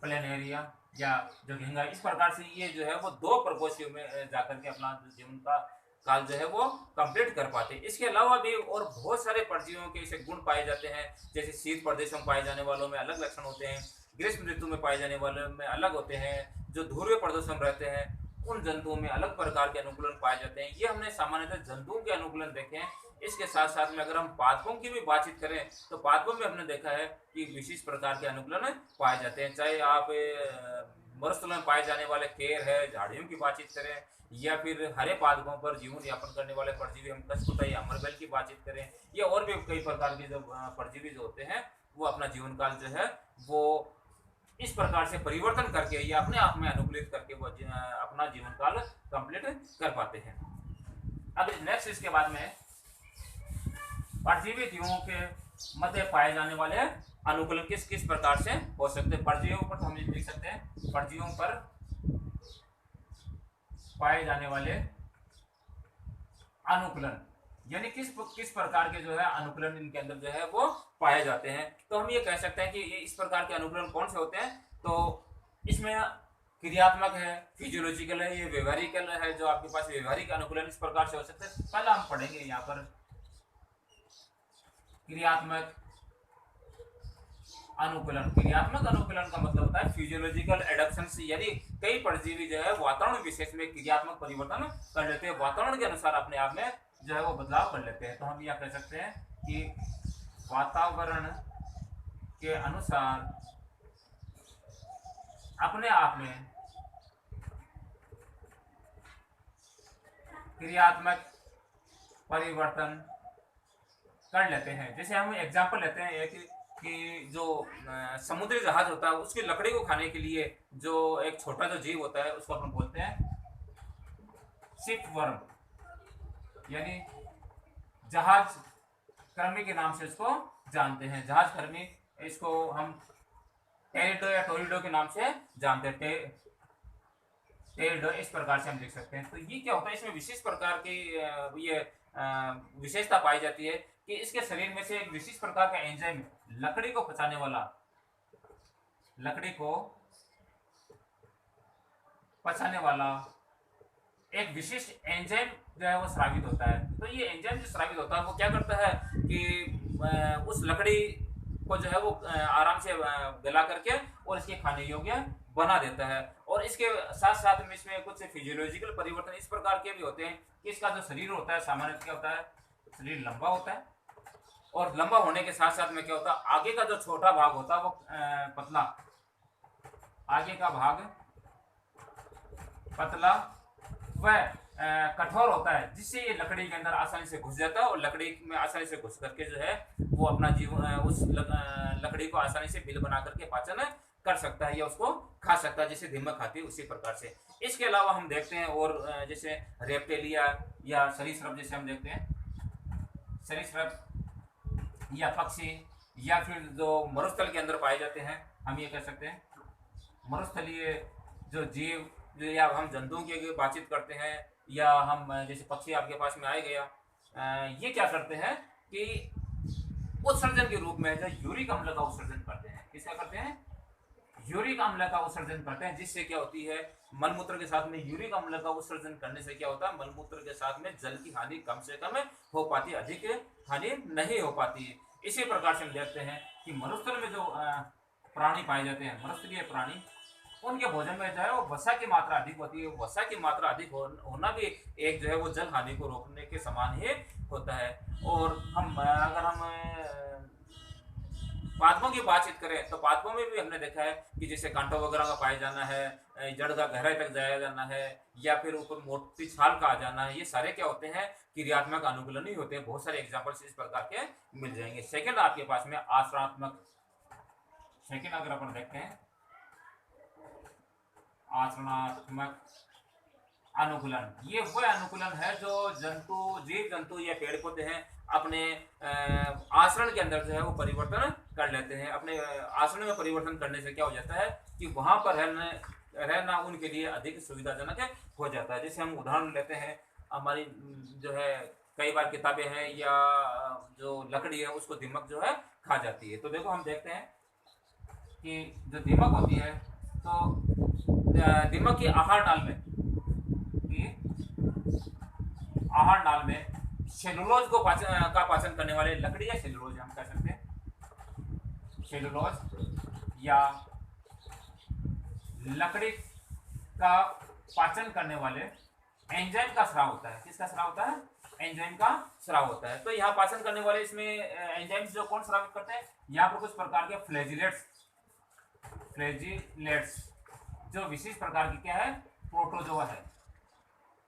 प्लेनेरिया या जो घिंगा। इस प्रकार से ये जो है वो दो प्रपोषियों में जाकर के अपना जीवन का काल जो है वो कंप्लीट कर पाते हैं। इसके अलावा भी और बहुत सारे परजीवियों के ऐसे गुण पाए जाते हैं, जैसे शीत प्रदेशों में पाए जाने वालों में अलग लक्षण होते हैं, ग्रीष्म ऋतु में पाए जाने वालों में अलग होते हैं, जो ध्रुवीय प्रदेशों में रहते हैं उन जंतुओं में अलग प्रकार के अनुकूलन पाए जाते हैं। ये हमने सामान्यतः जंतुओं के अनुकूलन देखे हैं। इसके साथ साथ में अगर हम पादपों की भी बातचीत करें तो पादपों में हमने देखा है कि विशेष प्रकार के अनुकूलन पाए जाते हैं। चाहे आप मरुस्थल में पाए जाने वाले केर है, झाड़ियों की बातचीत करें या फिर हरे पादपों पर जीवन यापन करने वाले परजीवी हम कछकुटा या अमरबेल की बातचीत करें या और भी कई प्रकार के जो परजीवी जो होते हैं वो अपना जीवन काल जो है वो इस प्रकार से परिवर्तन करके या अपने आप में अनुकूलित करके वो अपना जीवन काल कंप्लीट कर पाते हैं। अब नेक्स्ट इसके बाद में परजीवी जीवों के मध्य पाए जाने वाले अनुकूलन किस किस प्रकार से हो सकते हैं। परजीवियों पर हम लिख सकते हैं परजीवियों पर पाए जाने वाले अनुकूलन, यानी किस किस प्रकार के जो है अनुकूलन इनके अंदर जो है वो पाए जाते हैं। तो हम ये कह सकते हैं कि ये इस प्रकार के अनुकूलन कौन से होते हैं। तो इसमें क्रियात्मक है, फिजियोलॉजिकल है, ये व्यवहारिकल है। जो आपके पास व्यवहारिक अनुकूलन इस प्रकार से हो सकते हैं। पहला हम पढ़ेंगे यहाँ पर क्रियात्मक अनुकूलन। क्रियात्मक अनुकूलन का मतलब होता है फिजियोलॉजिकल एडप्शन, यानी कई परजीवी जो है वातावरण विशेष में क्रियात्मक परिवर्तन कर लेते हैं, वातावरण के अनुसार अपने आप में जो है वो बदलाव कर लेते हैं। तो हम यह कह सकते हैं कि वातावरण के अनुसार अपने आप में क्रियात्मक परिवर्तन कर लेते हैं। जैसे हम एग्जांपल लेते हैं एक कि जो समुद्री जहाज होता है उसकी लकड़ी को खाने के लिए जो एक छोटा जो जीव होता है उसको अपन बोलते हैं शिप वर्म, यानी जहाज कर्मी के नाम से इसको जानते हैं। जहाज कर्मी इसको हम टेरिडो या टोरिडो के नाम से जानते हैं। टेरिडो इस प्रकार से हम लिख सकते हैं। तो ये क्या होता है, इसमें विशेष प्रकार की ये विशेषता पाई जाती है कि इसके शरीर में से एक विशेष प्रकार का एंजाइम लकड़ी को पचाने वाला, लकड़ी को पचाने वाला एक विशिष्ट एंजाइम जो है वो स्रावित होता है। तो ये एंजाइम जो स्रावित होता है वो क्या करता है कि उस लकड़ी को जो है वो आराम से गला करके और इसके खाने योग्य बना देता है। और इसके साथ साथ में इसमें कुछ फिजियोलॉजिकल परिवर्तन इस प्रकार के भी होते हैं कि इसका जो शरीर होता है सामान्य क्या होता है, शरीर लंबा होता है और लंबा होने के साथ साथ में क्या होता है आगे का जो छोटा भाग होता है वो पतला, आगे का भाग पतला वह कठोर होता है, जिससे ये लकड़ी के अंदर आसानी से घुस जाता है और लकड़ी में आसानी से घुस करके जो है वो अपना जीवन उस लकड़ी को आसानी से बिल बना करके पाचन कर सकता है या उसको खा सकता है, जैसे दीमक खाती है उसी प्रकार से। इसके अलावा हम देखते हैं और जैसे रेप्टेलिया या सरीसृप, जैसे हम देखते हैं सरीसृप या पक्षी या फिर जो मरुस्थल के अंदर पाए जाते हैं, हम ये कह सकते हैं मरुस्थलीय जो जीव जो या हम जंतुओं की बातचीत करते हैं या हम जैसे पक्षी आपके पास में आ गया, ये क्या करते हैं कि उत्सर्जन के रूप में जो यूरिक अम्ल का उत्सर्जन करते हैं। किसका करते हैं? यूरिक अम्ल का उत्सर्जन करते हैं, जिससे क्या होती है, मलमूत्र के साथ में यूरिक अम्ल का उत्सर्जन करने से क्या होता है, मलमूत्र के साथ में जल की हानि कम से कम हो पाती है, अधिक हानि नहीं हो पाती है। इसी प्रकार से हम देखते हैं कि मरुस्थल में जो प्राणी पाए जाते हैं, मरुस्थलीय प्राणी, उनके भोजन में जो है वो वसा की मात्रा अधिक होती है। वसा की मात्रा अधिक होना भी एक जो है वो जल हानि को रोकने के समान ही होता है। और हम अगर हम पादपों की बातचीत करें तो पादपों में भी हमने देखा है कि जैसे कांटों वगैरह का पाए जाना है, जड़ का गहराई तक जाया जाना है, या फिर ऊपर मोटी छाल का आ जाना है, ये सारे क्या होते हैं, क्रियात्मक अनुकूलन ही होते हैं। बहुत सारे एग्जांपल्स इस प्रकार के मिल जाएंगे। सेकंड आपके पास में आचरणात्मक, सेकंड अगर अपन देखते हैं आचरणात्मक अनुकूलन, ये वह अनुकूलन है जो जीव जंतु या पेड़ पौधे हैं अपने आचरण के अंदर जो है वो परिवर्तन कर लेते हैं। अपने आचरण में परिवर्तन करने से क्या हो जाता है कि वहां पर रहना उनके लिए अधिक सुविधाजनक हो जाता है। जैसे हम उदाहरण लेते हैं, हमारी जो है कई बार किताबें हैं या जो लकड़ी है उसको दीमक जो है खा जाती है। तो देखो हम देखते हैं कि जो दीमक होती है, तो दीमक की आहार नाल में सेलुलोज का पाचन करने वाले, लकड़ी या सेलुलोज हम कह सकते हैं, सेलुलोज या लकड़ी का पाचन करने वाले एंजाइम का स्राव होता है। किसका स्राव होता है? एंजाइम का स्राव होता है। तो यहाँ पाचन करने वाले इसमें एंजाइम्स जो कौन स्रावित करते हैं, यहाँ पर कुछ प्रकार के फ्लैजिलेट्स जो विशेष प्रकार की क्या है, प्रोटोजोआ है।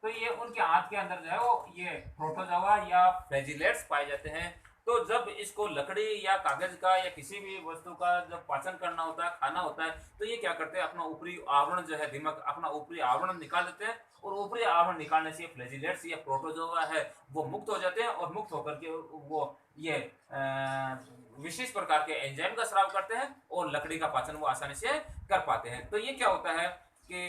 तो ये उनके हाथ के अंदर जो है वो ये प्रोटोजोआ या फ्लैजिलेट्स पाए जाते हैं। तो जब इसको लकड़ी या कागज का या किसी भी वस्तु का जब पाचन करना होता है, खाना होता है, तो ये क्या करते हैं, अपना ऊपरी आवरण जो है, दीमक अपना ऊपरी आवरण निकाल देते हैं, और ऊपरी आवरण निकालने से फ्लैजिलेट्स या प्रोटोजोआ है वो मुक्त हो जाते हैं, और मुक्त होकर के वो ये विशेष प्रकार के एंजाइम का स्राव करते हैं और लकड़ी का पाचन वो आसानी से कर पाते हैं। तो ये क्या होता है कि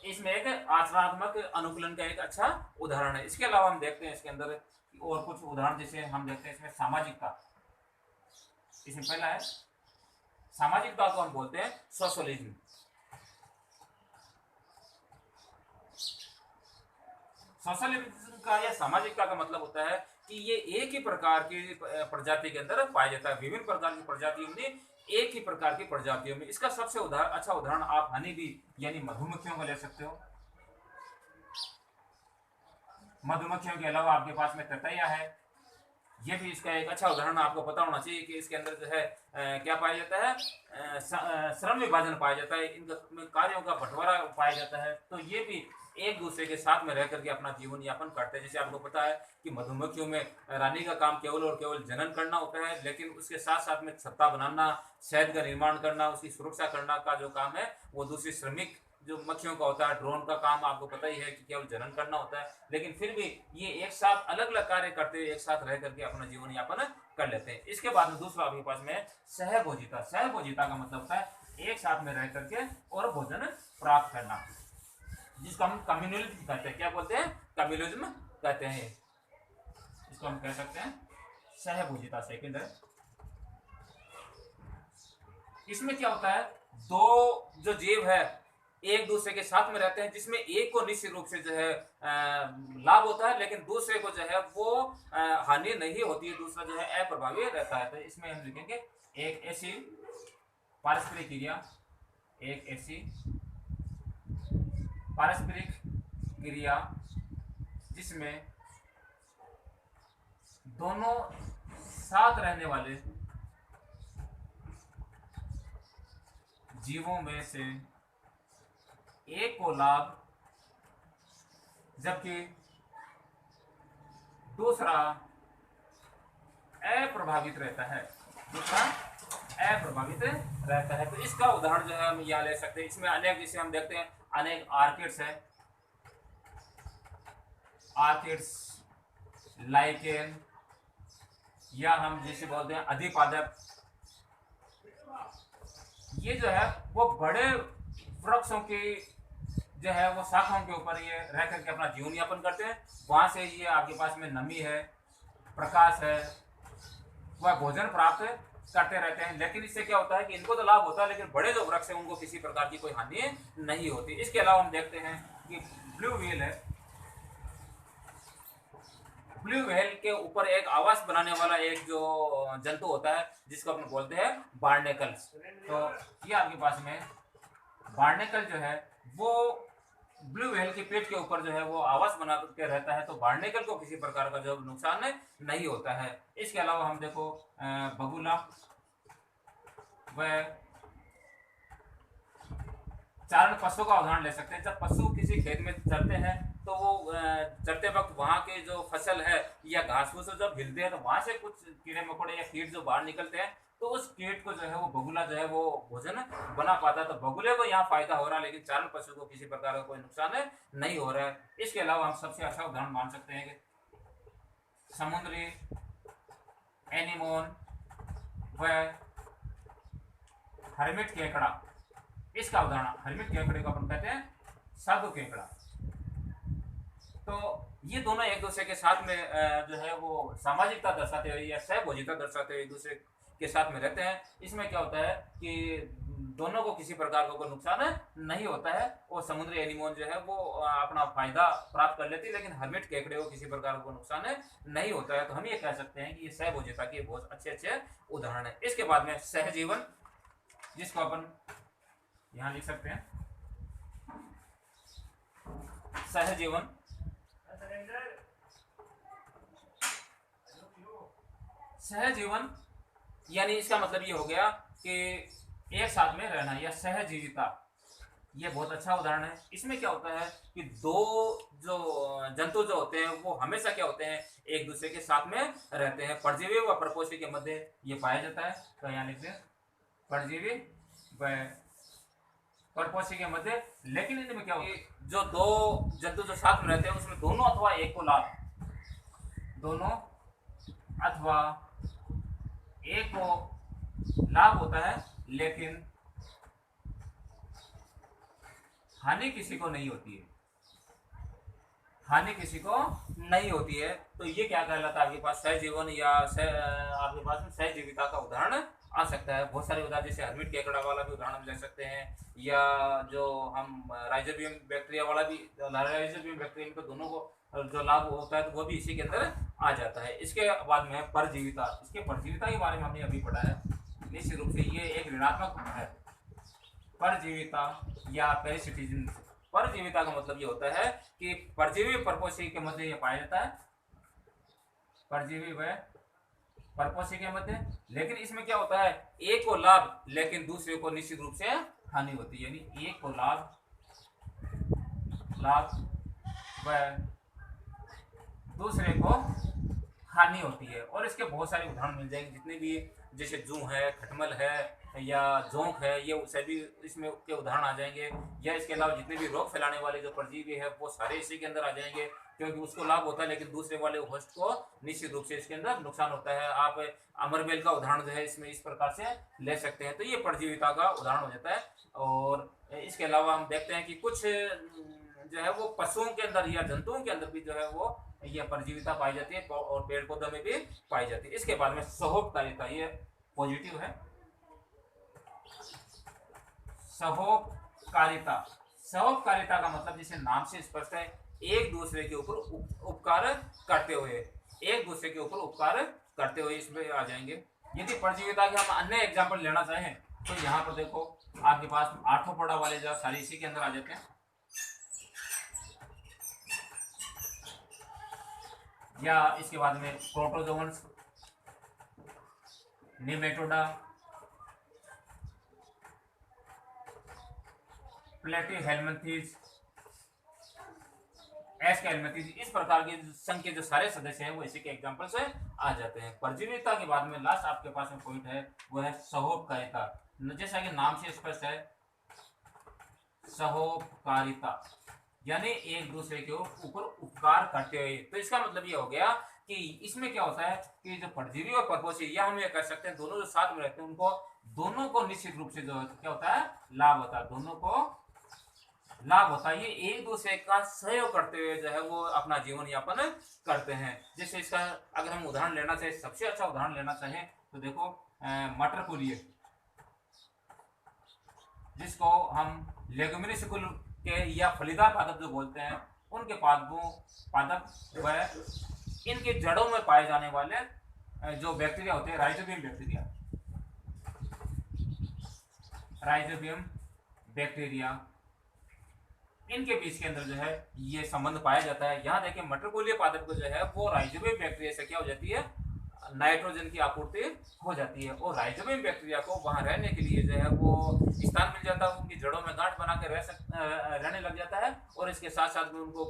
इसमें एक आचरणात्मक अनुकूलन का एक अच्छा उदाहरण है। इसके अलावा हम देखते हैं इसके अंदर और कुछ उदाहरण, जैसे हम देखते हैं इसमें सामाजिकता। इसमें पहला है सामाजिकता को हम बोलते हैं सोशलिज्म। सोशलिज्म का या सामाजिकता का मतलब होता है कि ये एक ही प्रकार की प्रजाति के अंदर पाया जाता है, विभिन्न प्रकार की प्रजातियों में, एक ही प्रकार की प्रजातियों में। इसका सबसे अच्छा उदाहरण आप हनी बी यानी मधुमक्खियों को ले सकते हो। मधुमक्खियों के अलावा आपके पास में ततैया है, ये भी इसका एक अच्छा उदाहरण आपको पता होना चाहिए कि इसके अंदर जो है क्या पाया जाता है, श्रम विभाजन पाया जाता है, इनका कार्यों का बंटवारा पाया जाता है। तो ये भी एक दूसरे के साथ में रह करके अपना जीवन यापन करते हैं। जैसे आपको पता है कि मधुमक्खियों में रानी का काम केवल और केवल जनन करना होता है, लेकिन उसके साथ साथ में छत्ता बनाना, शहद का निर्माण करना, उसकी सुरक्षा करना का जो काम है वो दूसरी श्रमिक जो मक्खियों का होता है, ड्रोन का काम आपको पता ही है कि केवल जनन करना होता है, लेकिन फिर भी ये एक साथ अलग अलग कार्य करते हुए एक साथ रह करके अपना जीवन यापन कर लेते हैं। इसके बाद में दूसरा आपके पास में सहभोजिता। सहभोजिता का मतलब होता है एक साथ में रह करके और भोजन प्राप्त करना, जिसको हम कम्युनलिज्म कहते हैं। क्या बोलते हैं? कम्युनलिज्म कहते हैं। इसको हम कह सकते हैं सहभोजिता। सेकंड है, इसमें क्या होता है, दो जो जीव है एक दूसरे के साथ में रहते हैं, जिसमें एक को निश्चित रूप से जो है लाभ होता है, लेकिन दूसरे को जो है वो हानि नहीं होती है, दूसरा जो है अप्रभावी रहता है। तो इसमें हम लिखेंगे एक ऐसी पारस्परिक क्रिया, एक ऐसी पारस्परिक क्रिया जिसमें दोनों साथ रहने वाले जीवों में से एक को लाभ जबकि दूसरा अप्रभावित रहता है, दूसरा अप्रभावित रहता है। तो इसका उदाहरण जो है हम यहाँ ले सकते हैं। इसमें अनेक, जिसे हम देखते हैं अनेक आर्किड्स है, आर्किड्स, लाइकेन, या हम जिसे बोलते हैं अधिपादप, ये जो है वो बड़े वृक्षों की जो है वो शाखाओं के ऊपर ये रह करके अपना जीवन यापन करते हैं। वहां से ये आपके पास में नमी है, प्रकाश है, वह भोजन प्राप्त करते रहते हैं। लेकिन इससे क्या होता है कि इनको तो लाभ होता है, लेकिन बड़े जो वृक्ष है उनको किसी प्रकार की कोई हानि नहीं होती। इसके अलावा हम देखते हैं कि ब्लू व्हेल है। ब्लू व्हेल के ऊपर एक आवास बनाने वाला एक जो जंतु होता है जिसको अपन बोलते हैं बार्नेकल्स। तो ये आपके पास में बार्नेकल जो है वो ब्लू व्हेल के पेट के ऊपर जो है वो आवास बना के रहता है, तो बार्नेकल को किसी प्रकार का जो नुकसान नहीं होता है। इसके अलावा हम देखो बगुला व चारण पशु का उदाहरण ले सकते हैं। जब पशु किसी खेत में चरते हैं तो वो चरते वक्त वहां के जो फसल है या घास फूस जब हिलते हैं तो वहां से कुछ कीड़े मकोड़े या कीट जो बाहर निकलते हैं, तो उस कीट को जो है वो बगुला जो है वो भोजन बना पाता है। तो बगुले को यहाँ फायदा हो रहा है, लेकिन चारण पशु को किसी प्रकार का कोई नुकसान नहीं हो रहा है। इसके अलावा हम सबसे अच्छा उदाहरण मान सकते हैं कि समुद्री एनीमोन व हर्मिट केकड़ा। इसका उदाहरण हर्मिट केकड़े को अपन कहते हैं साधु केकड़ा। तो ये दोनों एक दूसरे के साथ में जो है वो सामाजिकता दर्शाते हुए या सहभोजिता दर्शाते हुए एक दूसरे के साथ में रहते हैं। इसमें क्या होता है कि दोनों को किसी प्रकार का कोई नुकसान नहीं होता है, और समुद्री एनिमोन जो है वो अपना फायदा प्राप्त कर लेती है, लेकिन हर्मिट केकड़े को किसी प्रकार का नुकसान नहीं होता है। तो हम ये कह सकते हैं कि ये सहभोजिता के बहुत अच्छे अच्छे उदाहरण है। इसके बाद में सहजीवन, जिसको अपन यहां लिख सकते हैं सहजीवन। सहजीवन यानी इसका मतलब ये हो गया कि एक साथ में रहना या सहजीविता, ये बहुत अच्छा उदाहरण है। इसमें क्या होता है कि दो जो जंतु जो होते हैं वो हमेशा क्या होते हैं एक दूसरे के साथ में रहते हैं। परजीवी व परपोषी के मध्य ये पाया जाता है। तो यहाँ लिखते हैं परजीवी व परपोषी के मध्य। लेकिन इनमें क्या होता है जो दो जंतु जो साथ में रहते हैं उसमें दोनों अथवा एक को लाभ, दोनों अथवा एक को लाभ होता है, लेकिन हानि किसी को नहीं होती है, हानि किसी को नहीं होती है। तो ये क्या कहलाता है आपके पास सहजीवन या आपके पास में सहजीविता का उदाहरण आ सकता है। बहुत सारे उदाहरण जैसे हर्मिट केकड़ा वाला भी उदाहरण ले सकते हैं, या जो हम राइजोबियम बैक्टीरिया वाला भी, राइजोबियम बैक्टीरिया में तो दोनों को जो लाभ होता है तो वो भी इसी के अंदर आ जाता है। इसके बाद में परजीविता। इसके परजीविता के बारे में हमने अभी पढ़ा है। निश्चित रूप से ये एक ऋणात्मक है परजीविता या पैरासिटिज्म। परजीविता का मतलब ये होता है कि परजीवी परपोषी के मध्य ये पाया जाता है, परजीवी व परपोषी के मध्य। लेकिन इसमें क्या होता है एक को लाभ लेकिन दूसरे को निश्चित रूप से हानि होती है, यानी एक को लाभ व दूसरे को हानि होती है। और इसके बहुत सारे उदाहरण मिल जाएंगे, जितने भी जैसे जू है, खटमल है या जोंक है, ये सभी इसमें के उदाहरण आ जाएंगे। या इसके अलावा जितने भी रोग फैलाने वाले जो परजीवी है वो सारे इसी के अंदर आ जाएंगे, क्योंकि उसको लाभ होता है लेकिन दूसरे वाले होस्ट को निश्चित रूप से इसके अंदर नुकसान होता है। आप अमरबेल का उदाहरण जो है इसमें इस प्रकार से ले सकते हैं। तो ये परजीविता का उदाहरण हो जाता है। और इसके अलावा हम देखते हैं कि कुछ जो है वो पशुओं के अंदर या जंतुओं के अंदर भी जो है वो ये परजीविता पाई जाती है, और पेड़ पौधों में भी पाई जाती है। इसके बाद में सहोपकारिता, ये पॉजिटिव है। सहोपकारिता, सहोपकारिता का मतलब जैसे नाम से स्पष्ट है, एक दूसरे के ऊपर उपकार करते हुए, एक दूसरे के ऊपर उपकार करते हुए इसमें आ जाएंगे। यदि परजीविता के हम अन्य एग्जाम्पल लेना चाहें तो यहाँ पर देखो आपके पास आर्थ्रोपोडा वाले जो सारे इसी के अंदर आ जाते हैं, या इसके बाद में प्रोटोजोअन्स, निमेटोडा, प्लेटीहेल्मिन्थीज, एस्केल्मिन्थीज, इस प्रकार के संघ के जो सारे सदस्य हैं वो इसी के एग्जांपल से आ जाते हैं। परजीविता के बाद में लास्ट आपके पास में पॉइंट है वो है सहोपकारिता। जैसा कि नाम से स्पष्ट है सहोपकारिता, यानी एक दूसरे के ऊपर उपकार करते हुए। तो इसका मतलब ये हो गया कि इसमें क्या होता है कि जो परजीवी और परपोषी, या हम ये कह सकते हैं दोनों जो साथ में रहते हैं उनको दोनों को निश्चित रूप से जो क्या होता है लाभ होता है, दोनों को लाभ होता है, ये एक दूसरे का सहयोग करते हुए जो है वो अपना जीवन यापन करते हैं। जैसे इसका अगर हम उदाहरण लेना चाहे, सबसे अच्छा उदाहरण लेना चाहें तो देखो मटर को लिए, जिसको हम लेगुमिनिस कुल के या फलीदार पादप जो बोलते हैं, उनके पादप व इनके जड़ों में पाए जाने वाले जो बैक्टीरिया होते हैं, राइजोबियम बैक्टीरिया, इनके बीच के अंदर जो है ये संबंध पाया जाता है। यहाँ देखिए मटरकुलीय पादप को जो है वो राइजोबियम बैक्टीरिया से क्या हो जाती है, नाइट्रोजन की आपूर्ति हो जाती है, और राइजोबियम बैक्टीरिया को वहां रहने के लिए जो है वो स्थान मिल जाता है, उनकी जड़ों में गांठ बना के रहने लग जाता है, और इसके साथ साथ में उनको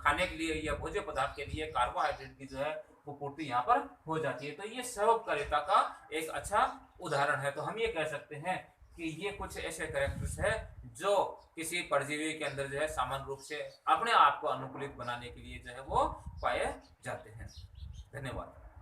खाने के लिए या भोज्य पदार्थ के लिए कार्बोहाइड्रेट की जो है वो पूर्ति यहाँ पर हो जाती है। तो ये सहयोगकारिता का एक अच्छा उदाहरण है। तो हम ये कह सकते हैं कि ये कुछ ऐसे कैरेक्टर्स है जो किसी परजीवी के अंदर जो है सामान्य रूप से अपने आप को अनुकूलित बनाने के लिए जो है वो पाए जाते हैं। धन्यवाद।